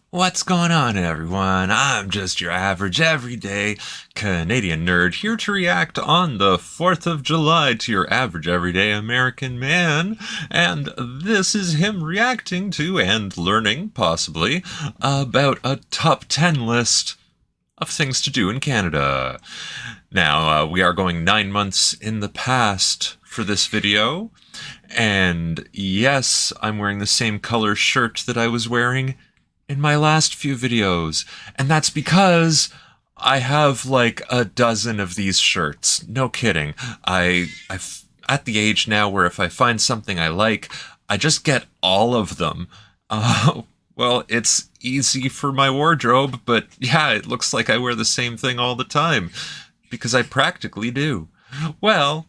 What's going on, everyone? I'm just your average, everyday Canadian nerd here to react on the 4th of July to your average, everyday American man. And this is him reacting to and learning, possibly, about a top 10 list of things to do in Canada. Now, we are going 9 months in the past for this video. And yes, I'm wearing the same color shirt that I was wearing in my last few videos, and that's because I have like a dozen of these shirts. No kidding. I've at the age now where if I find something I like, I just get all of them. Well, it's easy for my wardrobe, but yeah, it looks like I wear the same thing all the time, because I practically do. Well,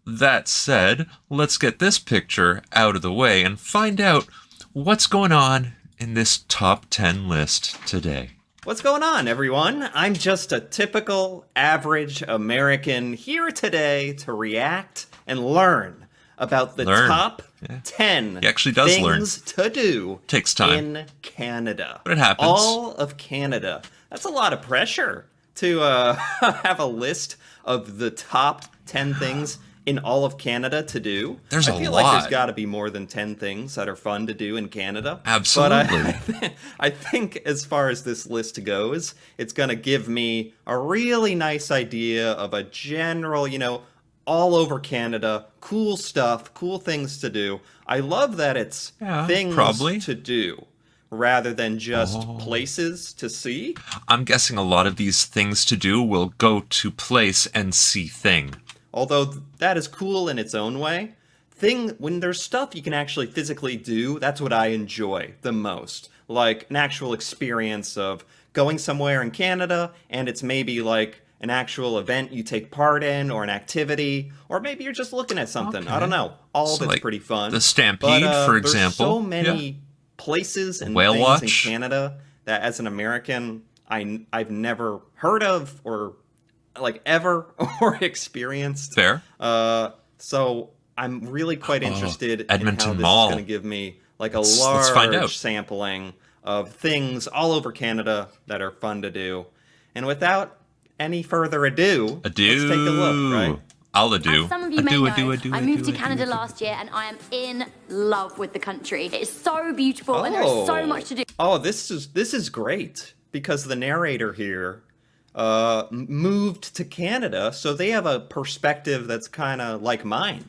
that said, let's get this picture out of the way and find out what's going on in this top 10 list today. What's going on, everyone? I'm just a typical, average American here today to react and learn about the top 10 He actually does things to do Takes time. in Canada. But it happens. All of Canada. That's a lot of pressure to have a list of the top 10 things in all of Canada to do. There's a I feel lot. like there's got to be more than 10 things that are fun to do in Canada. Absolutely. But I think as far as this list goes, it's going to give me a really nice idea of a general, all over Canada, cool stuff, cool things to do. I love that it's things to do rather than just places to see. I'm guessing a lot of these things to do will go to place and see thing. Although that is cool in its own way. When there's stuff you can actually physically do, that's what I enjoy the most. Like an actual experience of going somewhere in Canada, and it's maybe like an actual event you take part in, or an activity, or maybe you're just looking at something. I don't know. All of it's like pretty fun. the Stampede, for example. There's so many places and Whale things Watch in Canada that as an American, I've never heard of or like ever or experienced. Fair. So I'm really quite interested Edmonton in how Mall. this is going to give me like a Let's find out. large sampling of things all over Canada that are fun to do. And without any further ado, let's take a look, right? I'll ado. As some of you may know, I moved to Canada last year and I am in love with the country. It's so beautiful and there is so much to do. Oh, this is great because the narrator here moved to Canada, so they have a perspective that's kind of like mine,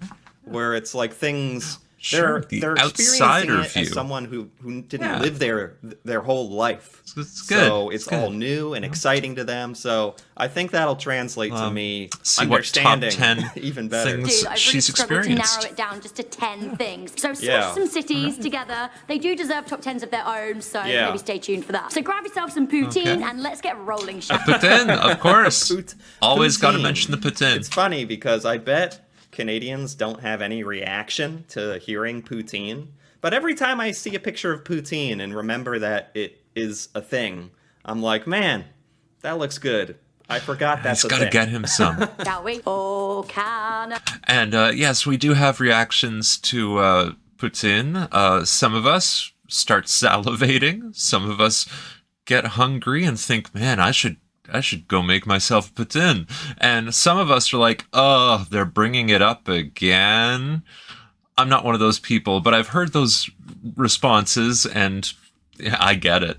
where it's like things they're outsider experiencing it as someone who didn't live there their whole life. It's good. So it's all new and exciting to them. So I think that'll translate to me understanding what top 10 even better. Dude, I've really struggled to narrow it down just to 10 things. So smush some cities together. They do deserve top 10s of their own, so maybe stay tuned for that. So grab yourself some poutine and let's get rolling, shall we? Poutine, of course. Always got to Poutine. mention the poutine. It's funny because I bet Canadians don't have any reaction to hearing poutine. But every time I see a picture of poutine and remember that it is a thing, I'm like, man, that looks good. I forgot that's a thing. He's got to get him some. Shall we? Oh, Canada. And yes, we do have reactions to poutine. Some of us start salivating. Some of us get hungry and think, man, I should go make myself a poutine. And some of us are like, oh, they're bringing it up again. I'm not one of those people, but I've heard those responses, and yeah, I get it.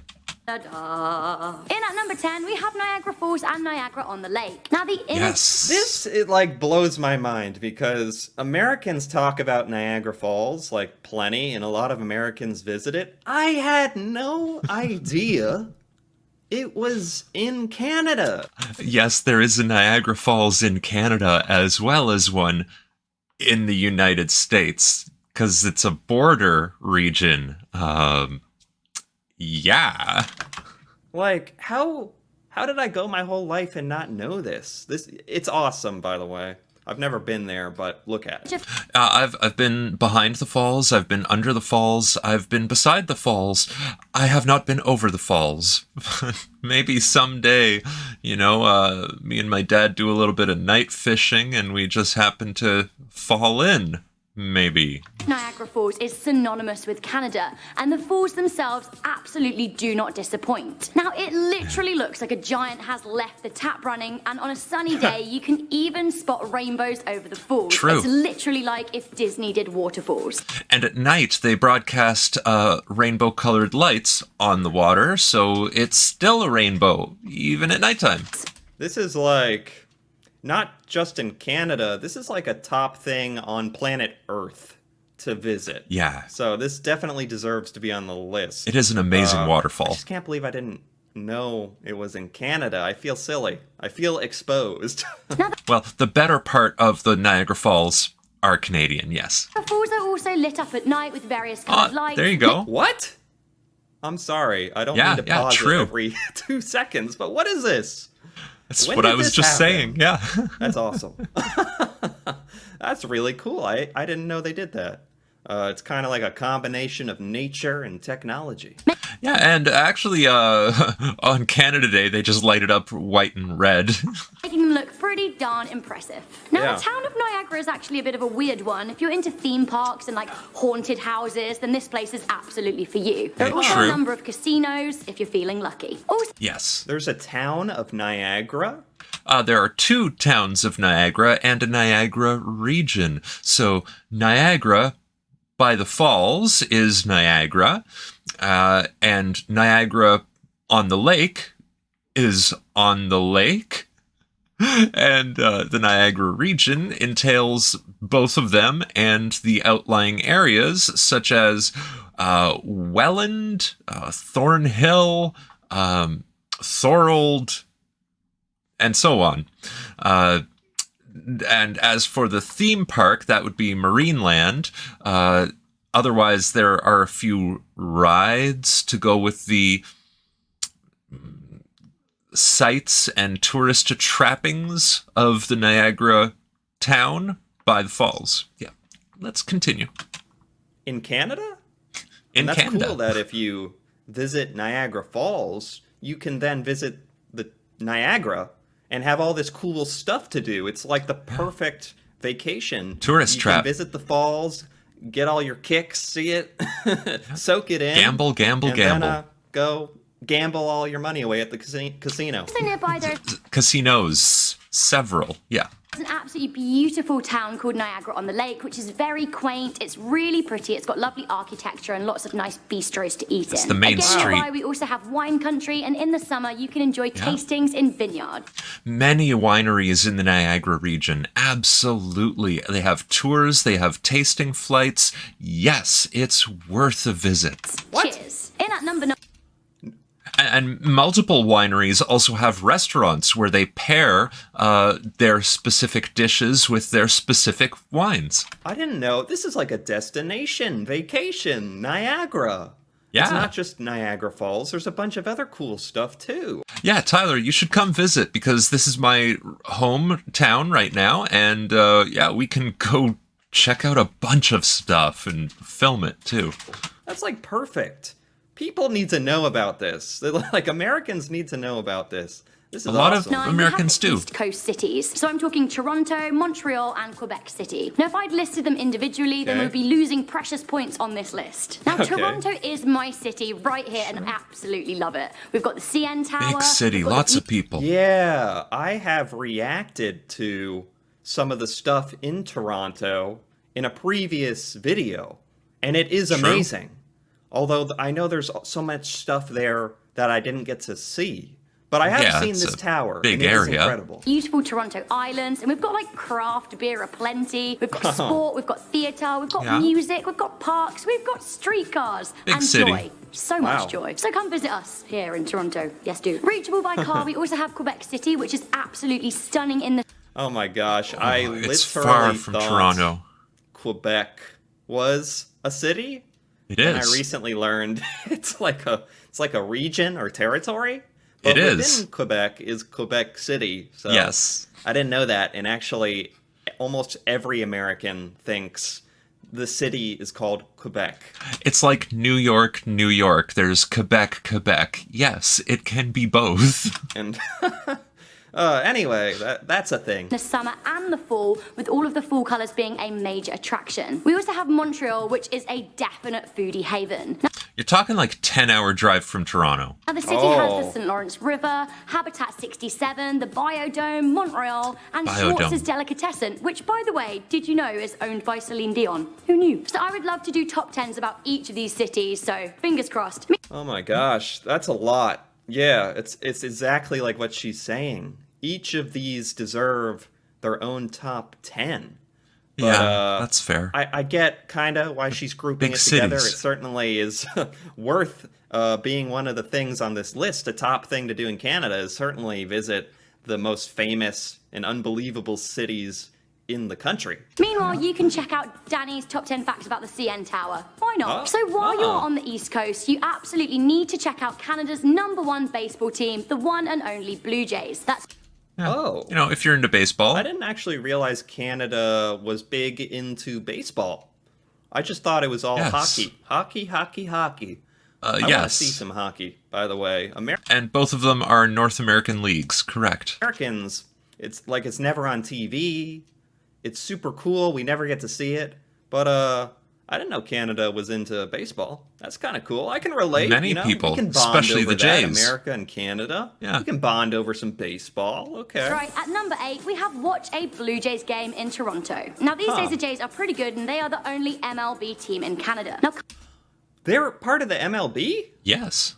In at number 10, we have Niagara Falls and Niagara on the Lake. Now the image... This, it like blows my mind because Americans talk about Niagara Falls like plenty, and a lot of Americans visit it. I had no idea it was in Canada. Yes, there is a Niagara Falls in Canada as well as one in the United States because it's a border region. Yeah. Like, how did I go my whole life and not know this? It's awesome, by the way. I've never been there, but look at it. I've been behind the falls. I've been under the falls. I've been beside the falls. I have not been over the falls. Maybe someday, me and my dad do a little bit of night fishing, and we just happen to fall in. Maybe. Niagara Falls is synonymous with Canada, and the falls themselves absolutely do not disappoint. Now, it literally looks like a giant has left the tap running, and on a sunny day, you can even spot rainbows over the falls. True. It's literally like if Disney did waterfalls. And at night, they broadcast rainbow-colored lights on the water, so it's still a rainbow, even at nighttime. This is like... not just in Canada, this is like a top thing on planet Earth to visit. Yeah. So this definitely deserves to be on the list. It is an amazing waterfall. I just can't believe I didn't know it was in Canada. I feel silly. I feel exposed. Well, the better part of the Niagara Falls are Canadian, yes. The falls are also lit up at night with various colored lights. There you go. What? I'm sorry. I don't mean to pause it every 2 seconds, but what is this? That's When what did I was this just happen? saying, yeah. That's awesome. That's really cool. I didn't know they did that. It's kind of like a combination of nature and technology. Yeah, and actually, on Canada Day, they just light it up white and red. Making them look pretty darn impressive. Now, Yeah. the town of Niagara is actually a bit of a weird one. If you're into theme parks and like haunted houses, then this place is absolutely for you. There are also True. a number of casinos if you're feeling lucky. Also, Yes. There's a town of Niagara. There are 2 towns of Niagara and a Niagara region. So Niagara by the Falls is Niagara, and Niagara on the lake is on the lake. And the Niagara region entails both of them and the outlying areas such as Welland, Thornhill, Thorold, and so on. And as for the theme park, that would be Marineland. Otherwise, there are a few rides to go with the sights and tourist trappings of the Niagara town by the falls. Yeah, let's continue. In Canada? In And that's Canada. cool that if you visit Niagara Falls, you can then visit the Niagara and have all this cool stuff to do. It's like the perfect vacation. Tourist you trap. can visit the falls, get all your kicks, see it, soak it in. Gamble, gamble, and gamble. Then, go gamble all your money away at the casino. nearby there's Casinos. Several. Yeah. an absolutely beautiful town called Niagara-on-the-Lake, which is very quaint. It's really pretty. It's got lovely architecture and lots of nice bistros to eat in. It's the main Again, street. nearby, we also have wine country, and in the summer, you can enjoy tastings in vineyard. Many wineries in the Niagara region. Absolutely. They have tours, they have tasting flights. Yes, it's worth a visit. What? Cheers. In at number 9. And multiple wineries also have restaurants where they pair their specific dishes with their specific wines. I didn't know. This is like a destination, vacation, Niagara. Yeah. It's not just Niagara Falls. There's a bunch of other cool stuff, too. Yeah, Tyler, you should come visit because this is my hometown right now. And yeah, we can go check out a bunch of stuff and film it, too. That's like perfect. People need to know about this. Like, Americans need to know about this. This is A lot of- awesome. Now, Americans you have do. East Coast cities. So I'm talking Toronto, Montreal, and Quebec City. Now, if I'd listed them individually, then Okay. we'd be losing precious points on this list. Now, Okay. Toronto is my city right here, and I absolutely love it. We've got the CN Tower. Big city, we've got lots the of people. Yeah, I have reacted to some of the stuff in Toronto in a previous video, and it is amazing. Although I know there's so much stuff there that I didn't get to see. But I have seen it's this a tower, big and it is area. incredible. Beautiful Toronto Islands, and we've got like craft beer aplenty, we've got sport, we've got theatre, we've got Yeah. music, we've got parks, we've got streetcars, Big and city. joy. So Wow. much joy. So come visit us here in Toronto. Yes, do. Reachable by car, we also have Quebec City, which is absolutely stunning in the Oh my gosh, I It's literally far from thought Toronto. Quebec was a city. It And I is. recently learned it's like a region or territory. But It is. within Quebec is Quebec City. So Yes. I didn't know that, and actually almost every American thinks the city is called Quebec. It's like New York, New York. There's Quebec, Quebec. Yes, it can be both. And Anyway, that's a thing. The summer and the fall, with all of the fall colours being a major attraction. We also have Montreal, which is a definite foodie haven. You're talking like 10-hour drive from Toronto. Now, the city has the St. Lawrence River, Habitat 67, the Biodome, Montreal, and Schwartz's Delicatessen, which, by the way, did you know is owned by Celine Dion? Who knew? So I would love to do top 10s about each of these cities, so fingers crossed. Oh my gosh, that's a lot. Yeah, it's exactly like what she's saying. Each of these deserve their own top 10. But, yeah, that's fair. I get kind of why she's grouping it together. Cities. It certainly is worth being one of the things on this list. A top thing to do in Canada is certainly visit the most famous and unbelievable cities in the country. Meanwhile, you can check out Danny's top 10 facts about the CN Tower. Why not? So while you're on the East Coast, you absolutely need to check out Canada's #1 baseball team, the one and only Blue Jays. That's Yeah. Oh. You know, if you're into baseball. I didn't actually realize Canada was big into baseball. I just thought it was all hockey. Hockey. I want to see some hockey, by the way. And both of them are North American leagues, correct? Americans, it's like it's never on TV. It's super cool. We never get to see it. But I didn't know Canada was into baseball. That's kind of cool. I can relate. Many people, we can bond especially over the that, Jays. America and Canada. Yeah. We can bond over some baseball. Okay. right. At number 8, we have watch a Blue Jays game in Toronto. Now, these days the Jays are pretty good, and they are the only MLB team in Canada. Now, They're part of the MLB? Yes.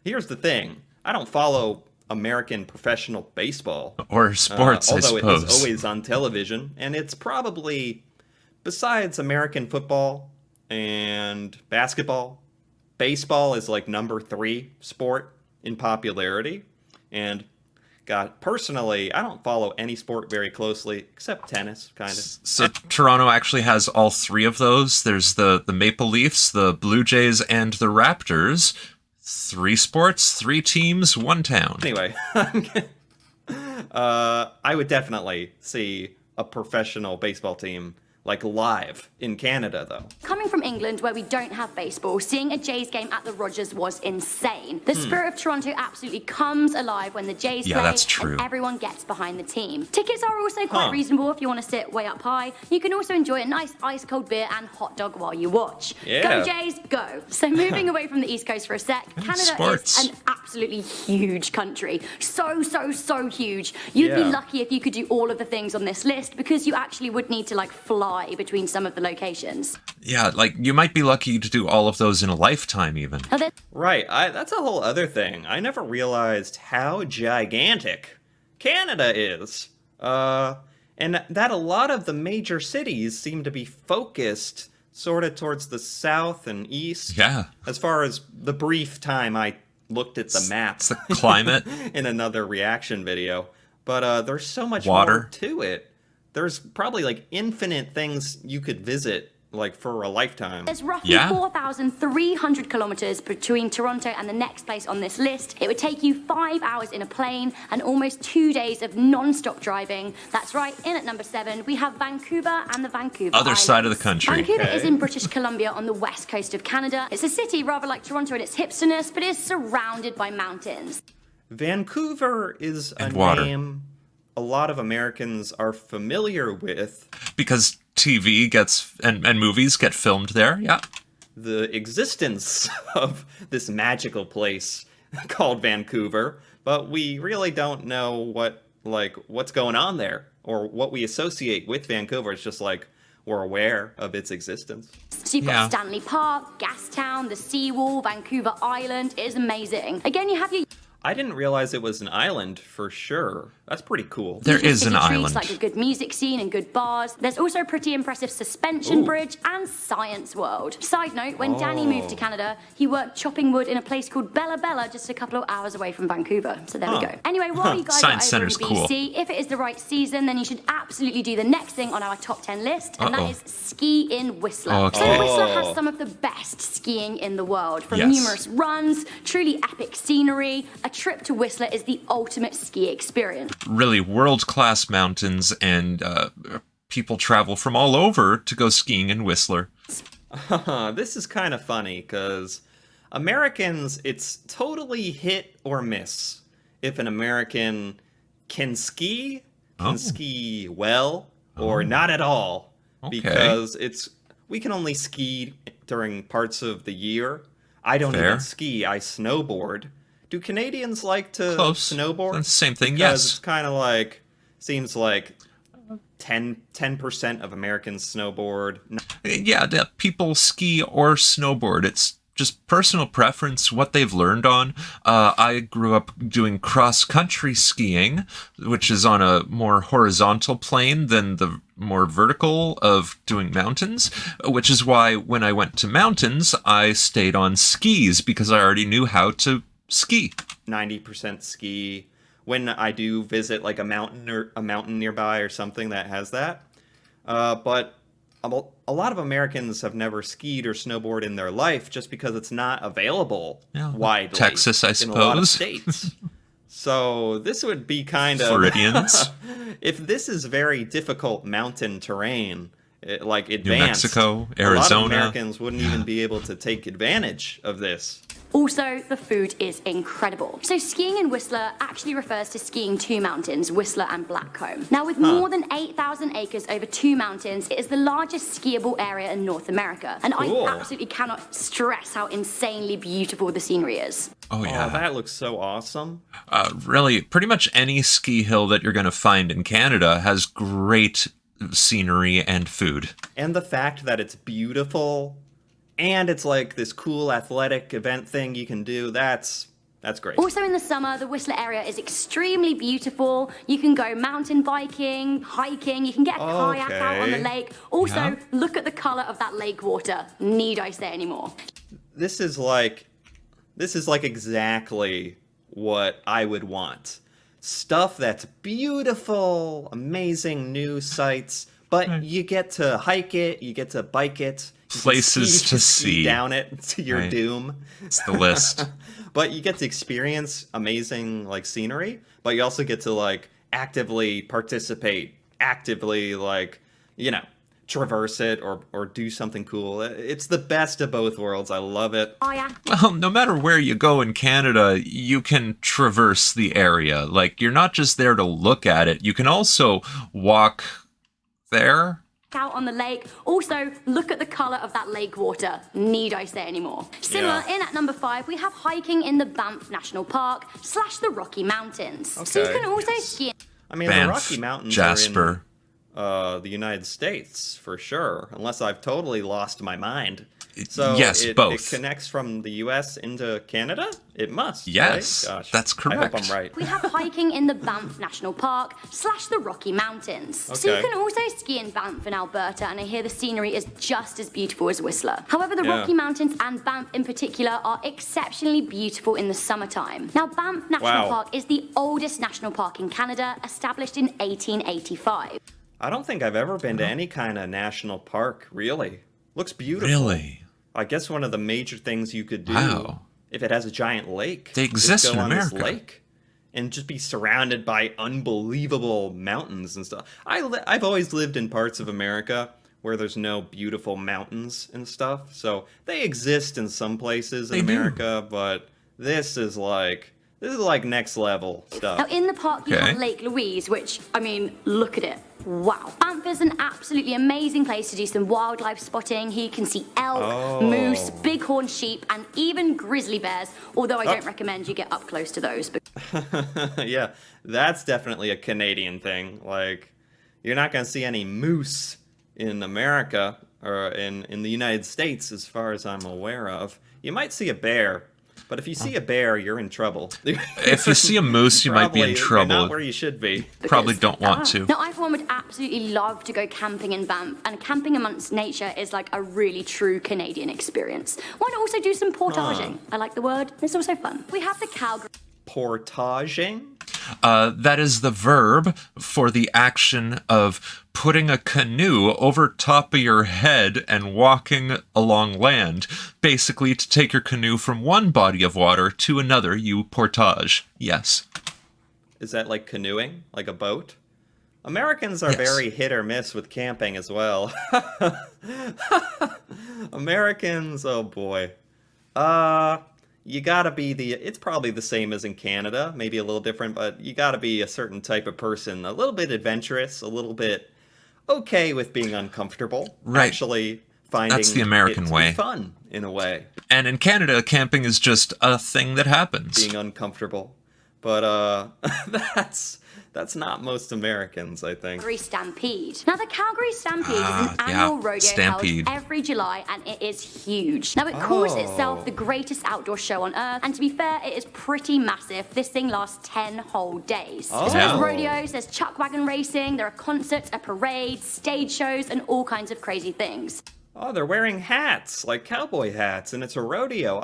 Here's the thing. I don't follow American professional baseball. Or sports, I although suppose. it is always on television, and it's probably, besides American football and basketball, baseball is like number 3 sport in popularity. And God, personally, I don't follow any sport very closely except tennis, kind of. So Toronto actually has all 3 of those. There's the Maple Leafs, the Blue Jays, and the Raptors. 3 sports, 3 teams, 1 town. Anyway, I would definitely see a professional baseball team like live in Canada, though. coming from England, where we don't have baseball, seeing a Jays game at the Rogers was insane. The spirit of Toronto absolutely comes alive when the Jays play, that's true. and everyone gets behind the team. Tickets are also quite reasonable if you want to sit way up high. You can also enjoy a nice ice-cold beer and hot dog while you watch. Yeah. Go Jays, go! So moving away from the East Coast for a sec, Canada sports. is an absolutely huge country. So huge. You'd be Yeah. lucky if you could do all of the things on this list, because you actually would need to like fly between some of the locations. Yeah, like you might be lucky to do all of those in a lifetime even. Now, there's Right, that's a whole other thing. I never realized how gigantic Canada is. And that a lot of the major cities seem to be focused sort of towards the south and east. Yeah. As far as the brief time I looked at the map It's the climate. in another reaction video. But there's so much Water. more to it. There's probably like infinite things you could visit like for a lifetime. There's roughly Yeah. 4,300 kilometres between Toronto and the next place on this list. It would take you 5 hours in a plane and almost 2 days of non-stop driving. That's right, in at number 7, we have Vancouver and the Vancouver Other Islands. side of the country. Vancouver Okay. is in British Columbia on the west coast of Canada. It's a city rather like Toronto in its hipsterness, but is surrounded by mountains. Vancouver is a And water. name a lot of Americans are familiar with. Because TV gets and movies get filmed there. Yeah. The existence of this magical place called Vancouver, but we really don't know what's going on there or what we associate with Vancouver. It's just like we're aware of its existence. So you've Yeah. got Stanley Park, Gastown, the Seawall, Vancouver Island. It is amazing. Again, you have your I didn't realize it was an island for sure. That's pretty cool. There is city an treats, island. like a good music scene and good bars. There's also a pretty impressive suspension bridge and Science World. Side note, when Danny moved to Canada, he worked chopping wood in a place called Bella Bella, just a couple of hours away from Vancouver. So there we go. Anyway, while you guys Science are over in Center's cool. BC, if it is the right season, then you should absolutely do the next thing on our top 10 list, and that is ski in Whistler. Okay. So Whistler has some of the best skiing in the world, from Yes. numerous runs, truly epic scenery. A trip to Whistler is the ultimate ski experience. Really world-class mountains, and people travel from all over to go skiing in Whistler. This is kind of funny because Americans, it's totally hit or miss. if an American can Oh. ski well, or not at all, Okay. because we can only ski during parts of the year. I don't Fair. even ski, I snowboard. Do Canadians like to Close. snowboard? That's the same thing, Because yes. it's kind of like, seems like 10% of Americans snowboard. Yeah, people ski or snowboard. It's just personal preference, what they've learned on. I grew up doing cross-country skiing, which is on a more horizontal plane than the more vertical of doing mountains, which is why when I went to mountains, I stayed on skis because I already knew how to ski. 90% ski. When I do visit like a mountain nearby or something that has that. But a lot of Americans have never skied or snowboarded in their life just because it's not available Yeah, widely. Texas, I in a lot of suppose. states. So this would be kind of Floridians. if this is very difficult mountain terrain, like advanced, Mexico, a lot of Arizona. Americans wouldn't even be able to take advantage of this. Also, the food is incredible. So skiing in Whistler actually refers to skiing two mountains, Whistler and Blackcomb. Now, with more than 8,000 acres over two mountains, it is the largest skiable area in North America. And Cool. I absolutely cannot stress how insanely beautiful the scenery is. Oh, yeah. Oh, that looks so awesome. Really, pretty much any ski hill that you're going to find in Canada has great scenery and food. And the fact that it's beautiful and it's like this cool athletic event thing you can do, that's great. Also in the summer, the Whistler area is extremely beautiful. You can go mountain biking, hiking, you can get a kayak out on the Okay. lake. Also, Yeah. look at the color of that lake water. Need I say anymore? This is like exactly what I would want. Stuff that's beautiful, amazing new sights, but you get to hike it, you get to bike it. You can Places to ski see. down it to your Right. doom. It's the list. But you get to experience amazing like scenery, but you also get to like actively participate, actively like, traverse it or do something cool. It's the best of both worlds. I love it. Oh yeah. Well, no matter where you go in Canada, you can traverse the area. Like, you're not just there to look at it. You can also walk there. Out on the lake. Also, look at the color of that lake water. Need I say anymore? Similar, Yeah. in at number 5, we have hiking in the Banff National Park / the Rocky Mountains. So you Okay. can also ski. I mean, Banff, the Rocky Mountains Jasper. are in the United States for sure, unless I've totally lost my mind. So Yes, it both. connects from the U.S. into Canada? It must. Yes, right? Gosh, that's I hope correct. I'm right. We have hiking in the Banff National Park / the Rocky Mountains. So you Okay. can also ski in Banff in Alberta, and I hear the scenery is just as beautiful as Whistler. However, the Yeah. Rocky Mountains and Banff in particular are exceptionally beautiful in the summertime. Now, Banff National Wow. Park is the oldest national park in Canada, established in 1885. I don't think I've ever been to any kind of national park, really. Looks beautiful. Really? I guess one of the major things you could do Wow. if it has a giant lake. They is exist go in on this America. lake and just be surrounded by unbelievable mountains and stuff. I've always lived in parts of America where there's no beautiful mountains and stuff. So they exist in some places in They do. America, but this is like next level Now, stuff. in the park, you Okay. have Lake Louise, which, I mean, look at it. Wow. Banff is an absolutely amazing place to do some wildlife spotting. Here you can see elk, Oh. moose, bighorn sheep, and even grizzly bears, although I don't Oh. recommend you get up close to those. Yeah, that's definitely a Canadian thing. Like, you're not going to see any moose in America or in the United States, as far as I'm aware of. You might see a bear, but if you see a bear, you're in trouble. If you see a moose, you might be in Probably- You're trouble. not where you should be. Probably because- don't want to. Now, I, for one, would absolutely love to go camping in Banff, and camping amongst nature is like a really true Canadian experience. Why not also do some portaging? I like the word. It's also fun. We have the Calgary. Portaging? That is the verb for the action of putting a canoe over top of your head and walking along land. Basically, to take your canoe from one body of water to another, you portage. Yes. Is that like canoeing? Like a boat? Americans are Yes. very hit or miss with camping as well. Americans, oh boy. you gotta be it's probably the same as in Canada, maybe a little different, but you gotta be a certain type of person, a little bit adventurous, a little bit okay with being uncomfortable. Right. Actually finding That's the American it to way. be fun in a way, And in Canada, camping is just a thing that happens. being uncomfortable. But that's not most Americans, I think. Calgary Stampede. Now, the Calgary Stampede is an yeah, annual rodeo Stampede. held every July, and it is huge. Now, it calls itself the greatest outdoor show on earth, and to be fair, it is pretty massive. This thing lasts 10 whole days. So Oh. there's rodeos, there's chuck wagon racing, there are concerts, a parade, stage shows, and all kinds of crazy things. Oh, they're wearing hats, like cowboy hats, and it's a rodeo.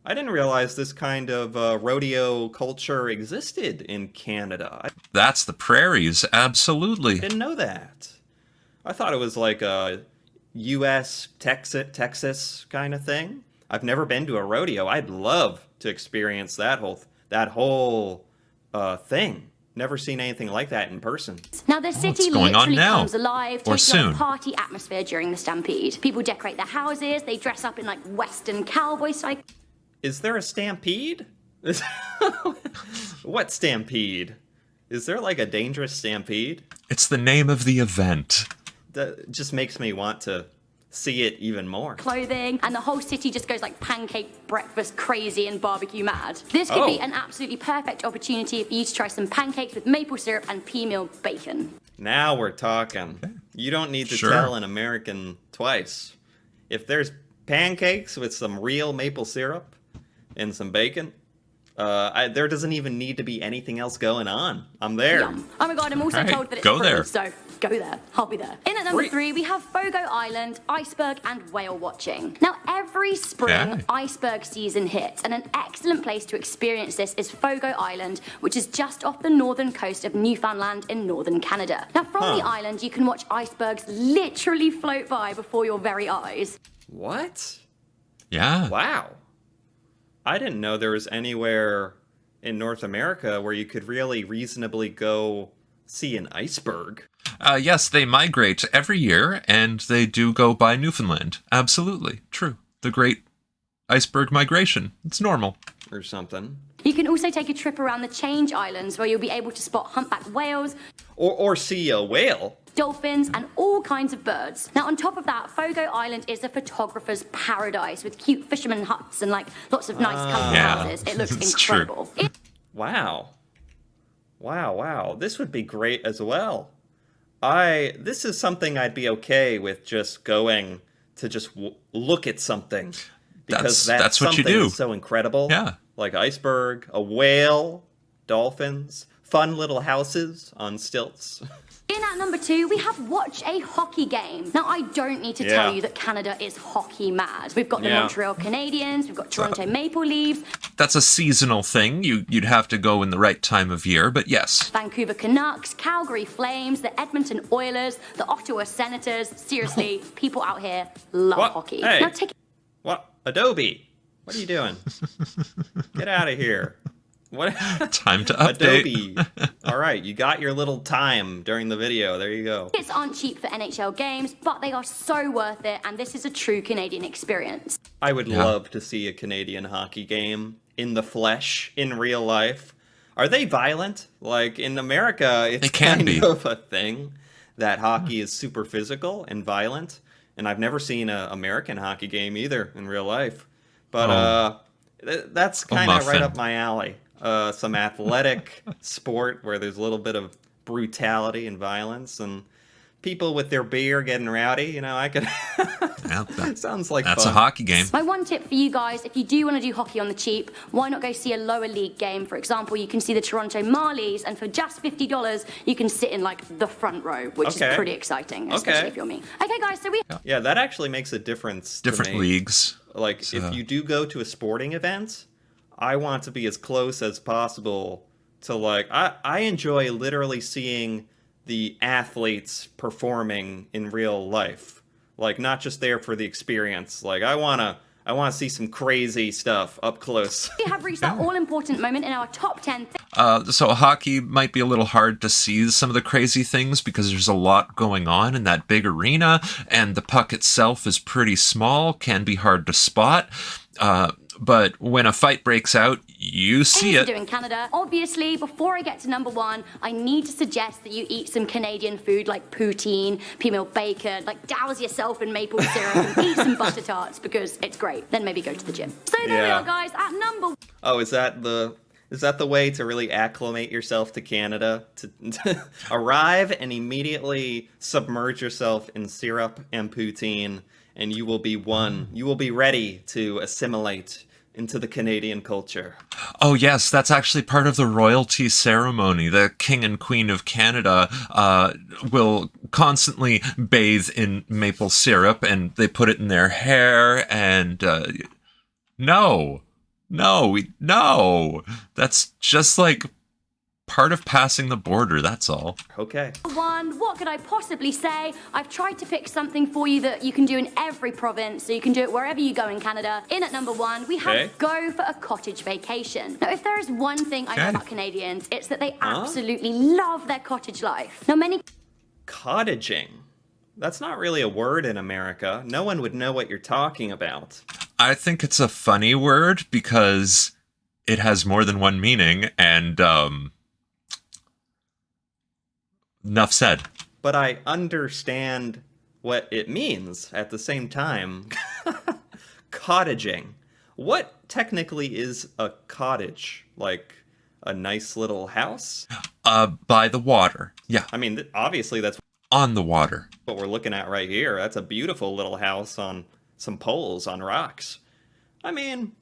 I didn't realize this kind of rodeo culture existed in Canada. I That's the prairies, absolutely. didn't know that. I thought it was like a U.S. Texas kind of thing. I've never been to a rodeo. I'd love to experience that whole thing. Never seen anything like that in person. Now, the city going on literally now. comes alive, Or taking soon. on a party atmosphere during the Stampede. People decorate their houses, they dress up in like Western cowboy style. Is there a stampede? What stampede? Is there like a dangerous stampede? It's the name of the event. That just makes me want to see it even more. Clothing, and the whole city just goes like pancake breakfast crazy and barbecue mad. This could be Oh. an absolutely perfect opportunity for you to try some pancakes with maple syrup and pea meal bacon. Now we're talking. You don't need to Sure. tell an American twice. If there's pancakes with some real maple syrup and some bacon, there doesn't even need to be anything else going on. I'm there. Yum. Oh my god, I'm also All right, told that it's go free, there. so go there. I'll be there. In at number Free. 3, we have Fogo Island, iceberg, and whale watching. Now, every spring, Okay. iceberg season hits, and an excellent place to experience this is Fogo Island, which is just off the northern coast of Newfoundland in northern Canada. Now, from the island, you can watch icebergs literally float by before your very eyes. What? Yeah. Wow. I didn't know there was anywhere in North America where you could really reasonably go see an iceberg. Yes, they migrate every year, and they do go by Newfoundland. Absolutely. True. The great iceberg migration. It's normal. Or something. You can also take a trip around the Change Islands, where you'll be able to spot humpback whales, Or see a whale. dolphins, and all kinds of birds. Now, on top of that, Fogo Island is a photographer's paradise with cute fisherman huts and like lots of nice colourful Yeah, houses. It looks it's true. incredible. Wow. Wow. This would be great as well. This is something I'd be okay with just going to just look at something. Because That's what you something do. is so incredible. Yeah. Like iceberg, a whale, dolphins, fun little houses on stilts. In at number 2, we have Watch a Hockey Game. Now, I don't need to Yeah. tell you that Canada is hockey mad. We've got the Yeah. Montreal Canadiens, we've got Toronto Maple Leafs, That's a seasonal thing. You'd have to go in the right time of year, but yes. Vancouver Canucks, Calgary Flames, the Edmonton Oilers, the Ottawa Senators. Seriously, people out here love What? hockey. Hey. Now, take What? Adobe? What are you doing? Get out of here. What? Time to update. Adobe. All right, you got your little time during the video. There you go. Tickets aren't cheap for NHL games, but they are so worth it, and this is a true Canadian experience. I would Yeah. love to see a Canadian hockey game in the flesh, in real life. Are they violent? Like in America, it's They can kind be. of a thing that hockey is super physical and violent. And I've never seen an American hockey game either in real life. But that's kind of right muffin. up my alley. Some athletic sport where there's a little bit of brutality and violence and people with their beer getting rowdy. You know, I could. Yeah, Sounds like that's fun. a hockey game. My one tip for you guys, if you do want to do hockey on the cheap, why not go see a lower league game? For example, you can see the Toronto Marlies, and for just $50, you can sit in like the front row, which Okay. is pretty exciting, especially Okay. if you're me. Okay, guys, so we Yeah, that actually makes a difference. to Different me. leagues. Like, So- if you do go to a sporting event, I want to be as close as possible to, like, I enjoy literally seeing the athletes performing in real life. Like, not just there for the experience. Like, I wanna see some crazy stuff up close. have reached that all-important moment in our top 10 So hockey might be a little hard to see some of the crazy things because there's a lot going on in that big arena, and the puck itself is pretty small, can be hard to spot. but when a fight breaks out, you see Things to it. do in Canada. Obviously, before I get to number one, I need to suggest that you eat some Canadian food like poutine, pea bacon, like douse yourself in maple syrup and eat some butter tarts because it's great. Then maybe go to the gym. So there we Yeah. are, guys, at number Oh, is that the way to really acclimate yourself to Canada? To arrive and immediately submerge yourself in syrup and poutine, and you will be one. You will be ready to assimilate into the Canadian culture. Oh, yes, that's actually part of the royalty ceremony. The King and Queen of Canada will constantly bathe in maple syrup, and they put it in their hair, and no. That's just like part of passing the border, that's all. Okay. one. What could I possibly say? I've tried to pick something for you that you can do in every province, so you can do it wherever you go in Canada. In at number one, we have Okay. go for a cottage vacation. Now, if there is one thing I know Okay. about Canadians, it's that they absolutely love their cottage life. Now, many Cottaging. That's not really a word in America. No one would know what you're talking about. I think it's a funny word because it has more than one meaning, and enough said. But I understand what it means at the same time. Cottaging. What technically is a cottage? Like a nice little house? By the water. Yeah, I mean, obviously that's on the water. what we're looking at right here. That's a beautiful little house on some poles on rocks. I mean,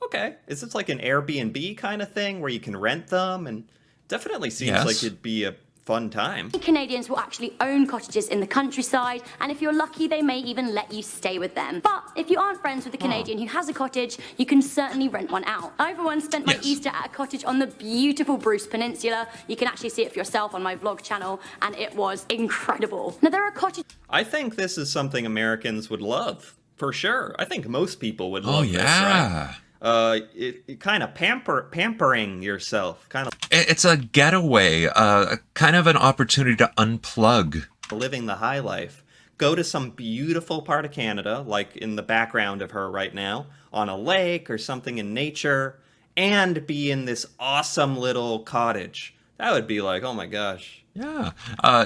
okay. Is this like an Airbnb kind of thing where you can rent them? And definitely seems Yes. like it'd be a fun time. Canadians will actually own cottages in the countryside, and if you're lucky, they may even let you stay with them. But if you aren't friends with a Canadian who has a cottage, you can certainly rent one out. I, for one, spent my Yes. Easter at a cottage on the beautiful Bruce Peninsula. You can actually see it for yourself on my vlog channel, and it was incredible. Now, there are cottages I think this is something Americans would love, for sure. I think most people would love Oh, this, right? yeah. It kind of pampering yourself, kind of It's a getaway, kind of an opportunity to unplug. living the high life. Go to some beautiful part of Canada, like in the background of her right now, on a lake or something in nature, and be in this awesome little cottage. That would be like, oh my gosh, Yeah.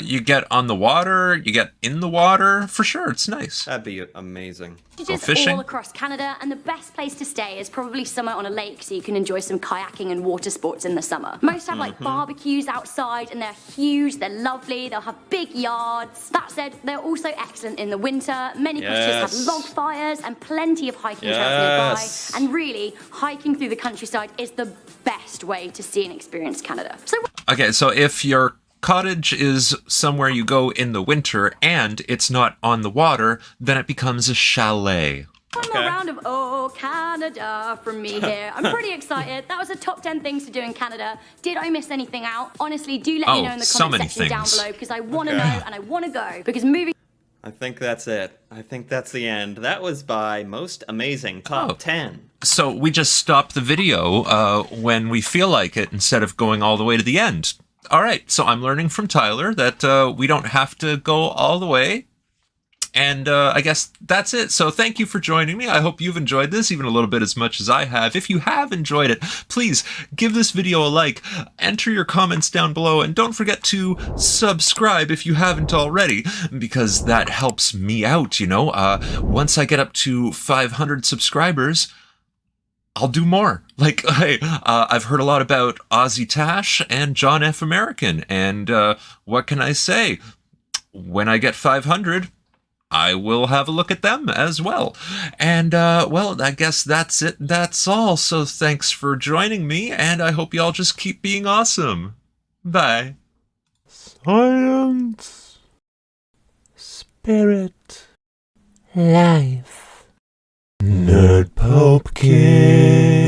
You get on the water, you get in the water. For sure, it's nice. that'd be amazing. cottages fishing. all across Canada, and the best place to stay is probably somewhere on a lake so you can enjoy some kayaking and water sports in the summer. Most have like barbecues outside, and they're huge, they're lovely, they'll have big yards. That said, they're also excellent in the winter. Many cottages have Yes. log fires and plenty of hiking trails Yes. nearby. And really, hiking through the countryside is the best way to see and experience Canada. So Okay, so if your cottage is somewhere you go in the winter and it's not on the water, then it becomes a chalet. one more round of Oh Canada from me here. I'm pretty excited. That was the top 10 things to do in Canada. Did I miss anything out? Honestly, do let me Oh, know in the so comment many section down things. below because I want to know and I want to go. Because moving I think that's it. I think that's the end. That was by Most Amazing Top Oh. 10. So we just stop the video when we feel like it instead of going all the way to the end. All right, so I'm learning from Tyler that we don't have to go all the way. And I guess that's it. So thank you for joining me. I hope you've enjoyed this even a little bit as much as I have. If you have enjoyed it, please give this video a like, enter your comments down below, and don't forget to subscribe if you haven't already, because that helps me out, you know. Once I get up to 500 subscribers, I'll do more. Like, hey, I've heard a lot about Ozzy Tash and John F. American, and what can I say? When I get 500, I will have a look at them as well. And, well, I guess that's it. That's all. So thanks for joining me, and I hope y'all just keep being awesome. Bye. Science, spirit, life. Nerd Pumpkin.